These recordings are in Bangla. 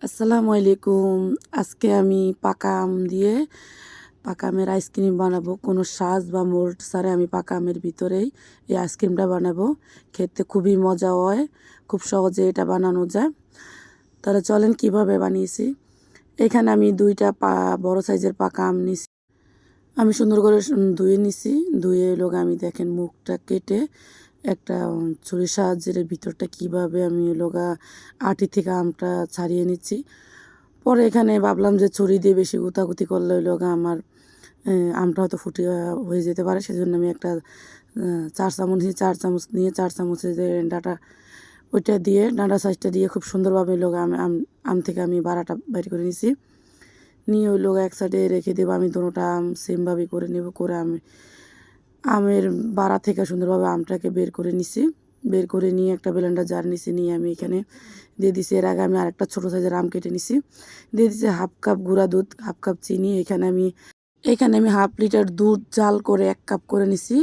আসসালামু আলাইকুম। আজকে আমি পাকা আমের আইসক্রিম বানাবো। কোনো সাজ বা মোল্ড ছাড়া আমি পাকা আমের ভিতরেই এই আইসক্রিমটা বানাবো। খেতে খুবই মজা হয়, খুব সহজে এটা বানানো যায়। তাহলে চলেন কিভাবে বানিয়েছি। এখানে আমি দুইটা বড় সাইজের পাকা আম নিছি। আমি সুন্দর করে ধুয়ে নিছি। ধুয়ে আমি দেখেন মুখটা কেটে একটা ছুরির সাহায্যের ভিতরটা কিভাবে আমি আটি থেকে আমটা ছাড়িয়ে নিচ্ছি। পরে এখানে ভাবলাম যে ছুরি দিয়ে বেশি গুতাগুতি করলে আমার আমটা হয়তো ফুটে হয়ে যেতে পারে। সেজন্য আমি একটা 4 চামচ নিয়ে 4 চামচের যে ডাঁটা ওইটা দিয়ে ডাঁটা সাইজটা দিয়ে খুব সুন্দরভাবে আম থেকে আমি বাড়াটা বাইর করে নিছি। নিয়ে এক সাইডে রেখে দেবো। আমি দুটোটা আম সেমভাবে করে নেব। করে আমের বাড়া থেকে সুন্দরভাবে আমটাকে বের করে নিছি। বের করে নিয়ে একটা ব্লেন্ডার জার নিছি। নিয়ে আমি এখানে দিয়ে দিছি। এর আগে আমি আরেকটা ছোটো সাইজের আম কেটে নিছি। দিয়ে দিছি হাফ কাপ গুঁড়া দুধ, হাফ কাপ চিনি। এখানে আমি হাফ লিটার দুধ জাল করে 1 কাপ করে নিছি।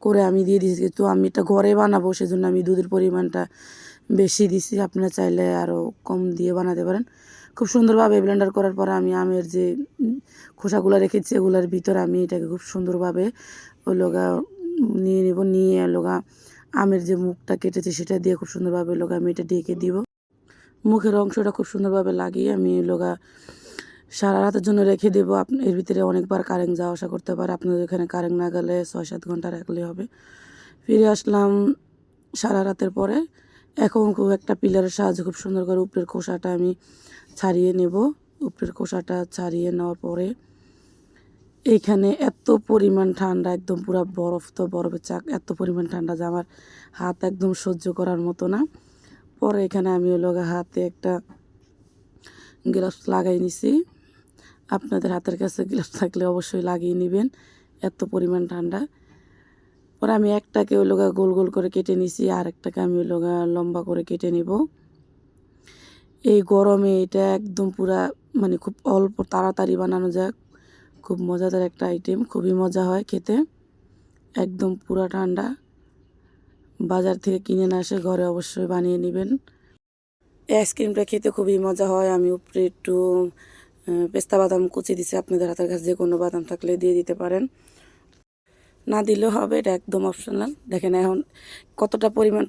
করে আমি দিয়ে দিছি। তো আমি এটা ঘরে বানাবো, সেজন্য আমি দুধের পরিমাণটা বেশি দিছি। আপনারা চাইলে আরও কম দিয়ে বানাতে পারেন। খুব সুন্দরভাবে ব্লেন্ডার করার পরে আমি আমের যে খোসাগুলো রেখেছি এগুলোর ভিতরে আমি এটাকে খুব সুন্দরভাবে নিয়ে নেব। নিয়ে আমের যে মুখটা কেটেছে সেটা দিয়ে খুব সুন্দরভাবে আমি এটা ঢেকে দিব। মুখের অংশটা খুব সুন্দরভাবে লাগিয়ে আমি সারা রাতের জন্য রেখে দেবো। এর ভিতরে অনেকবার কারেন্ট যাওয়া আসা করতে পারে। আপনাদের এখানে কারেন্ট না গেলে 6-7 ঘন্টা রাখলে হবে। ফিরে আসলাম সারা রাতের পরে। এখন খুব একটা পিলারের সাহায্যে খুব সুন্দর করে উপরের খোসাটা আমি ছাড়িয়ে নেব। উপরের খোসাটা ছাড়িয়ে নেওয়ার পরে এইখানে এত পরিমাণ ঠান্ডা, একদম পুরো বরফ, তো বরফের চাক, এত পরিমাণ ঠান্ডা যে আমার হাত একদম সহ্য করার মতো না। পরে এখানে আমি হাতে একটা গ্লাভস লাগাই নিছি। আপনাদের হাতের কাছে গ্লাভস থাকলে অবশ্যই লাগিয়ে নেবেন, এত পরিমাণ ঠান্ডা। পরে আমি একটাকে গোল গোল করে কেটে নিছি, আর একটাকে আমি লম্বা করে কেটে নিব। এই গরমে এটা একদম পুরা খুব অল্প তাড়াতাড়ি বানানো যায়। খুব মজাদার একটা আইটেম, খুবই মজা হয় খেতে। একদম পুরা ঠান্ডা, বাজার থেকে কিনে না এসে ঘরে অবশ্যই বানিয়ে নেবেন। এই আইসক্রিমটা খেতে খুবই মজা হয়। আমি উপরে একটু পেস্তা বাদাম কুচি দিছি। আপনাদের হাতের কাছে যে কোনো বাদাম থাকলে দিয়ে দিতে পারেন, না দিলেও হবে, এটা একদম অপশনাল। দেখেন এখন কতটা পরিমাণ